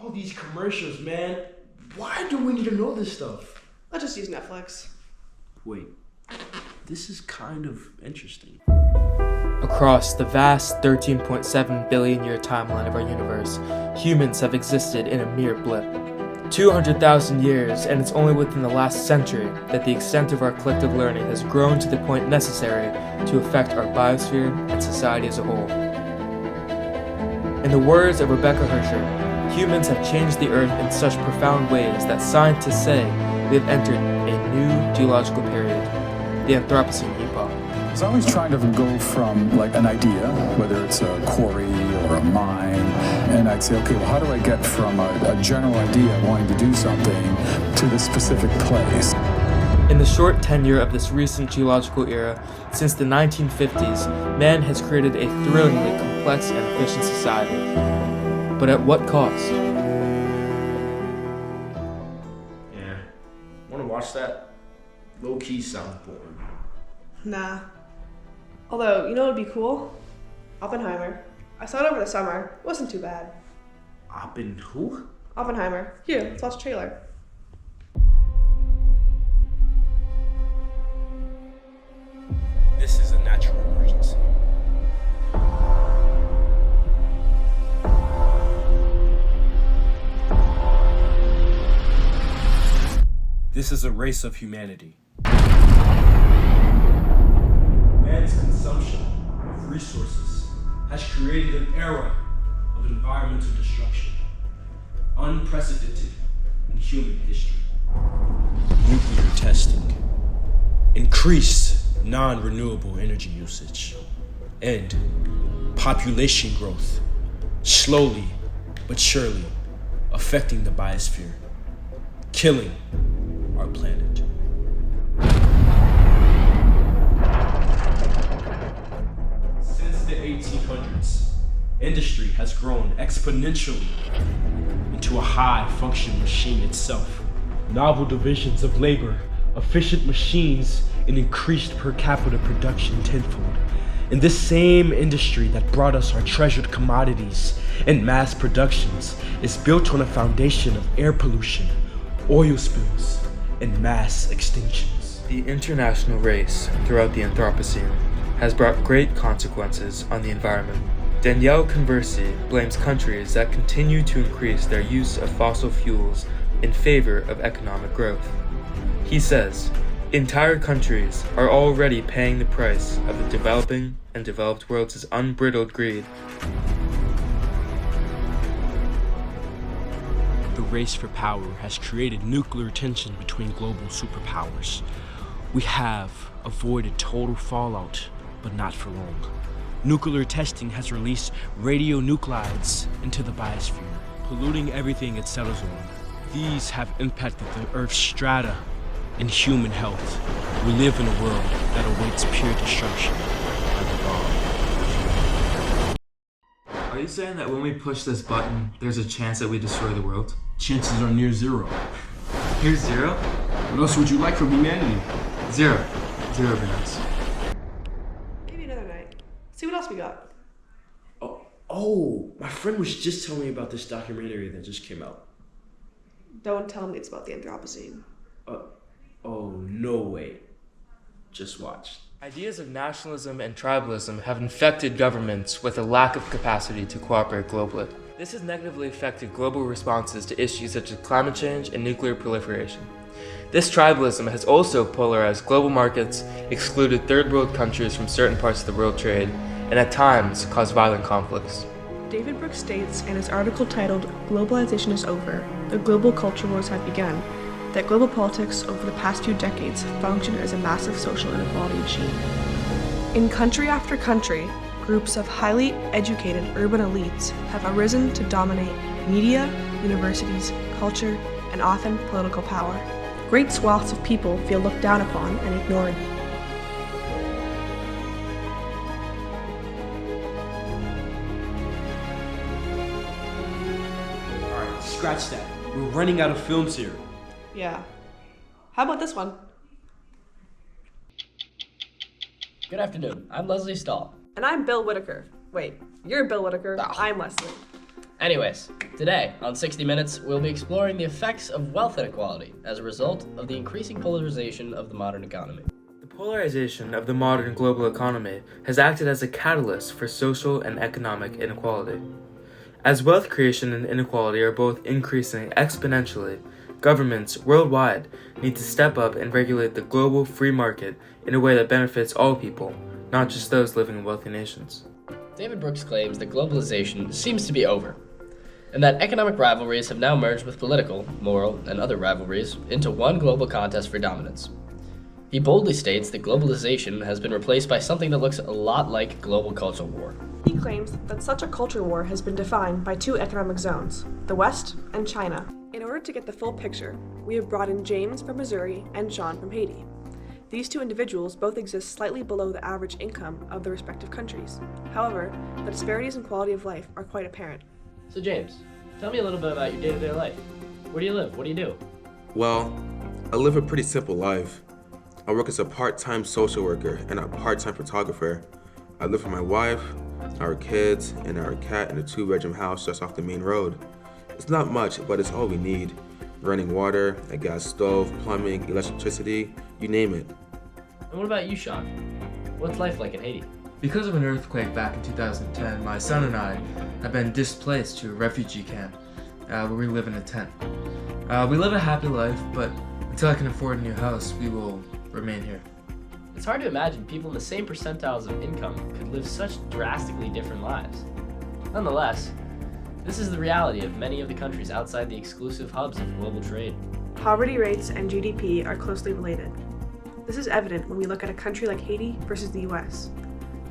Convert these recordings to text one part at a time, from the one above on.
All these commercials, man. Why do we need to know this stuff? Let's just use Netflix. Wait, this is kind of interesting. Across the vast 13.7 billion year timeline of our universe, humans have existed in a mere blip. 200,000 years, and it's only within the last century that the extent of our collective learning has grown to the point necessary to affect our biosphere and society as a whole. In the words of Rebecca Hersher, humans have changed the Earth in such profound ways that scientists say we have entered a new geological period, the Anthropocene epoch. I was always trying to go from like an idea, whether it's a quarry or a mine, and I'd say, okay, well, how do I get from a general idea of wanting to do something to the specific place? In the short tenure of this recent geological era, since the 1950s, man has created a thrillingly complex and efficient society. But at what cost? Yeah. Wanna watch that? Low-key sounds boring. Nah. Although, you know what would be cool? Oppenheimer. I saw it over the summer. It wasn't too bad. Who? Oppenheimer. Here, let's watch the trailer. This is a natural emergency. This is a race of humanity. Man's consumption of resources has created an era of environmental destruction, unprecedented in human history. Nuclear testing, increased non-renewable energy usage, and population growth, slowly but surely affecting the biosphere, killing our planet. Since the 1800s, industry has grown exponentially into a high-functioning machine itself. Novel divisions of labor, efficient machines, and increased per capita production tenfold. In this same industry that brought us our treasured commodities and mass productions is built on a foundation of air pollution, oil spills, and mass extinctions. The international race throughout the Anthropocene has brought great consequences on the environment. Danielle Conversi blames countries that continue to increase their use of fossil fuels in favor of economic growth. He says, entire countries are already paying the price of the developing and developed world's unbridled greed. The race for power has created nuclear tension between global superpowers. We have avoided total fallout, but not for long. Nuclear testing has released radionuclides into the biosphere, polluting everything it settles on. These have impacted the Earth's strata and human health. We live in a world that awaits pure destruction like a bomb. Are you saying that when we push this button, there's a chance that we destroy the world? Chances are near zero. Here's zero? What else would you like from humanity? Zero. Zero minutes. Maybe another night. See what else we got. Oh, my friend was just telling me about this documentary that just came out. Don't tell me it's about the Anthropocene. Oh, no way. Just watch. Ideas of nationalism and tribalism have infected governments with a lack of capacity to cooperate globally. This has negatively affected global responses to issues such as climate change and nuclear proliferation. This tribalism has also polarized global markets, excluded third world countries from certain parts of the world trade, and at times caused violent conflicts. David Brooks states in his article titled "Globalization is Over, the Global Culture Wars Have Begun," that global politics over the past few decades functioned as a massive social inequality machine. In country after country, groups of highly educated urban elites have arisen to dominate media, universities, culture, and often political power. Great swaths of people feel looked down upon and ignored. Alright, scratch that. We're running out of films here. Yeah. How about this one? Good afternoon. I'm Leslie Stahl. And I'm Bill Whitaker. Wait, you're Bill Whitaker. Oh. I'm Leslie. Anyways, today on 60 Minutes, we'll be exploring the effects of wealth inequality as a result of the increasing polarization of the modern economy. The polarization of the modern global economy has acted as a catalyst for social and economic inequality. As wealth creation and inequality are both increasing exponentially, governments worldwide need to step up and regulate the global free market in a way that benefits all people, not just those living in wealthy nations. David Brooks claims that globalization seems to be over, and that economic rivalries have now merged with political, moral, and other rivalries into one global contest for dominance. He boldly states that globalization has been replaced by something that looks a lot like global cultural war. He claims that such a culture war has been defined by two economic zones, the West and China. In order to get the full picture, we have brought in James from Missouri and Sean from Haiti. These two individuals both exist slightly below the average income of their respective countries. However, the disparities in quality of life are quite apparent. So James, tell me a little bit about your day-to-day life. Where do you live? What do you do? Well, I live a pretty simple life. I work as a part-time social worker and a part-time photographer. I live with my wife, our kids, and our cat in a 2-bedroom house just off the main road. It's not much, but it's all we need. Running water, a gas stove, plumbing, electricity, you name it. And what about you, Sean? What's life like in Haiti? Because of an earthquake back in 2010, my son and I have been displaced to a refugee camp where we live in a tent. We live a happy life, but until I can afford a new house, we will remain here. It's hard to imagine people in the same percentiles of income could live such drastically different lives. Nonetheless, this is the reality of many of the countries outside the exclusive hubs of global trade. Poverty rates and GDP are closely related. This is evident when we look at a country like Haiti versus the US.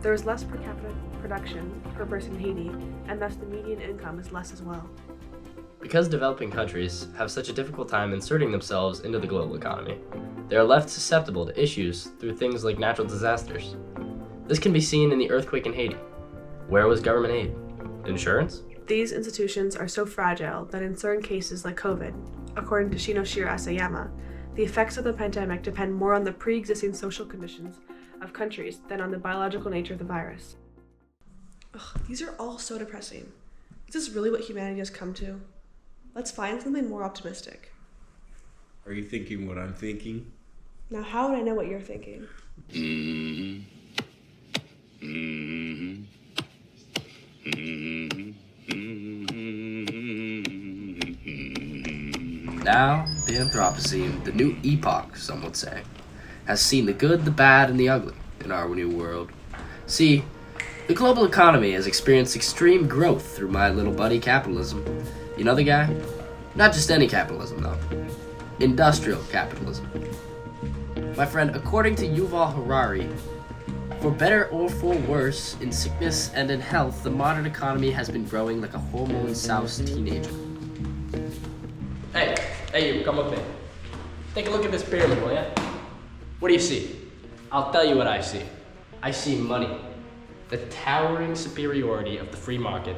There is less per capita production per person in Haiti, and thus the median income is less as well. Because developing countries have such a difficult time inserting themselves into the global economy, they are left susceptible to issues through things like natural disasters. This can be seen in the earthquake in Haiti. Where was government aid? Insurance? These institutions are so fragile that in certain cases like COVID, according to Shinoshiro Asayama, the effects of the pandemic depend more on the pre-existing social conditions of countries than on the biological nature of the virus. Ugh, these are all so depressing. Is this really what humanity has come to? Let's find something more optimistic. Are you thinking what I'm thinking? Now, how would I know what you're thinking? Now, the Anthropocene, the new epoch, some would say, has seen the good, the bad, and the ugly in our new world. See, the global economy has experienced extreme growth through my little buddy capitalism. You know the guy? Not just any capitalism, though. Industrial capitalism. My friend, according to Yuval Harari, for better or for worse, in sickness and in health, the modern economy has been growing like a hormone-soused teenager. Hey, you, come with me. Take a look at this pyramid, will ya? What do you see? I'll tell you what I see. I see money. The towering superiority of the free market,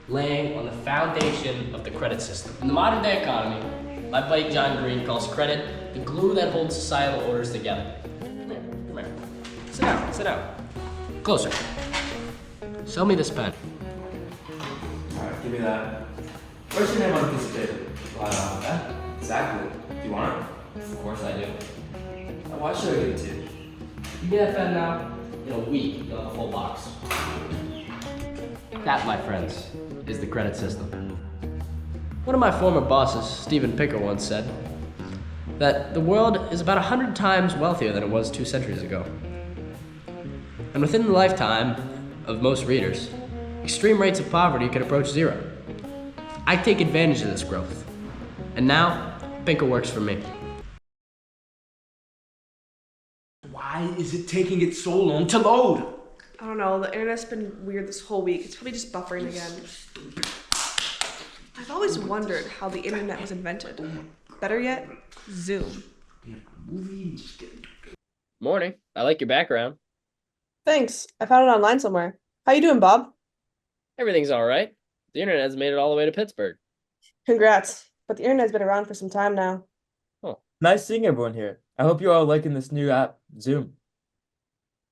laying on the foundation of the credit system. In the modern day economy, my buddy John Green calls credit the glue that holds societal orders together. Come here. Sit down. Closer. Sell me this pen. Alright, give me that. Where's your name on a piece of paper? That? Exactly. Do you want it? Of course I do. Now, why should I give it to you? You get that pen now? In a week, you'll have a full box. That, my friends, is the credit system. One of my former bosses, Steven Pinker, once said that the world is about 100 times wealthier than it was 2 centuries ago. And within the lifetime of most readers, extreme rates of poverty could approach zero. I take advantage of this growth. And now, Pinker works for me. Why is it taking it so long to load? I don't know, the internet's been weird this whole week. It's probably just buffering again. I've always wondered how the internet was invented. Better yet, Zoom. Morning. I like your background. Thanks. I found it online somewhere. How you doing, Bob? Everything's all right. The internet has made it all the way to Pittsburgh. Congrats. But the internet's been around for some time now. Nice seeing everyone here. I hope you're all liking this new app, Zoom.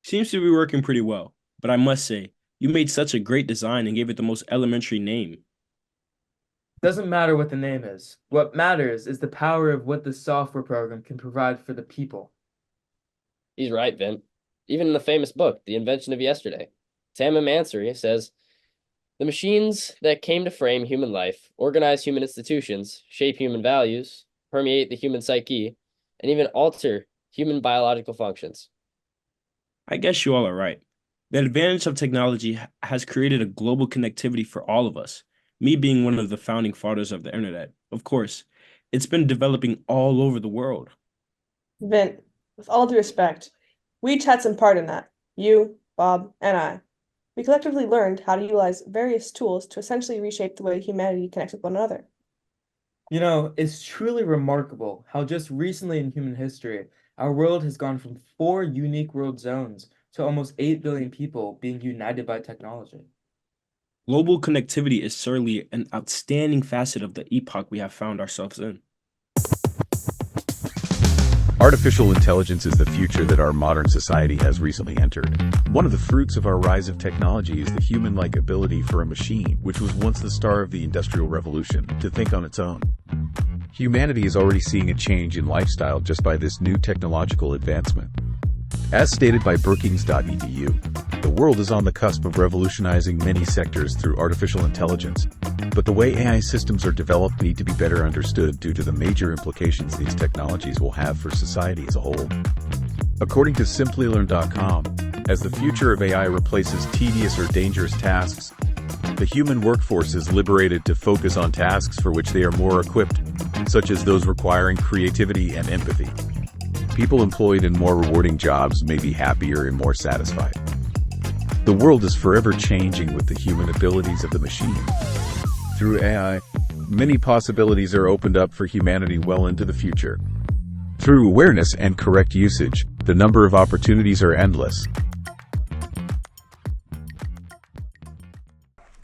Seems to be working pretty well, but I must say, you made such a great design and gave it the most elementary name. Doesn't matter what the name is. What matters is the power of what the software program can provide for the people. He's right, Vint. Even in the famous book, The Invention of Yesterday, Tamim Mansouri says, the machines that came to frame human life, organize human institutions, shape human values, permeate the human psyche, and even alter human biological functions. I guess you all are right. The advantage of technology has created a global connectivity for all of us. Me being one of the founding fathers of the internet, of course, it's been developing all over the world. Vint, with all due respect, we each had some part in that. You, Bob, and I. We collectively learned how to utilize various tools to essentially reshape the way humanity connects with one another. You know, it's truly remarkable how just recently in human history, our world has gone from 4 unique world zones to almost 8 billion people being united by technology. Global connectivity is certainly an outstanding facet of the epoch we have found ourselves in. Artificial intelligence is the future that our modern society has recently entered. One of the fruits of our rise of technology is the human-like ability for a machine, which was once the star of the Industrial Revolution, to think on its own. Humanity is already seeing a change in lifestyle just by this new technological advancement. As stated by Brookings.edu, the world is on the cusp of revolutionizing many sectors through artificial intelligence, but the way AI systems are developed need to be better understood due to the major implications these technologies will have for society as a whole. According to simplylearn.com, as the future of AI replaces tedious or dangerous tasks, the human workforce is liberated to focus on tasks for which they are more equipped, such as those requiring creativity and empathy. People employed in more rewarding jobs may be happier and more satisfied. The world is forever changing with the human abilities of the machine. Through AI, many possibilities are opened up for humanity well into the future. Through awareness and correct usage, the number of opportunities are endless.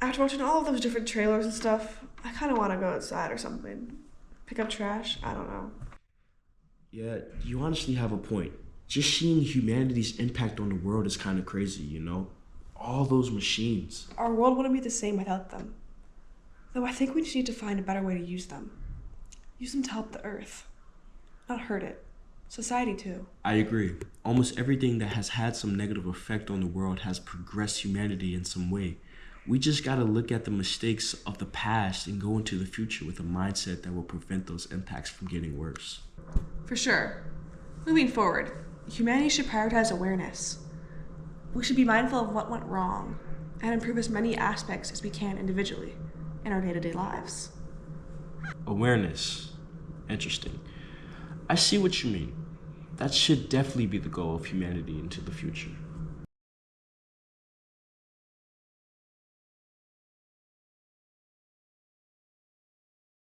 After watching all of those different trailers and stuff, I kind of want to go outside or something. Pick up trash? I don't know. Yeah, you honestly have a point. Just seeing humanity's impact on the world is kind of crazy, you know? All those machines. Our world wouldn't be the same without them. Though I think we just need to find a better way to use them. Use them to help the Earth. Not hurt it. Society too. I agree. Almost everything that has had some negative effect on the world has progressed humanity in some way. We just gotta look at the mistakes of the past and go into the future with a mindset that will prevent those impacts from getting worse. For sure. Moving forward, humanity should prioritize awareness. We should be mindful of what went wrong and improve as many aspects as we can individually in our day-to-day lives. Awareness. Interesting. I see what you mean. That should definitely be the goal of humanity into the future.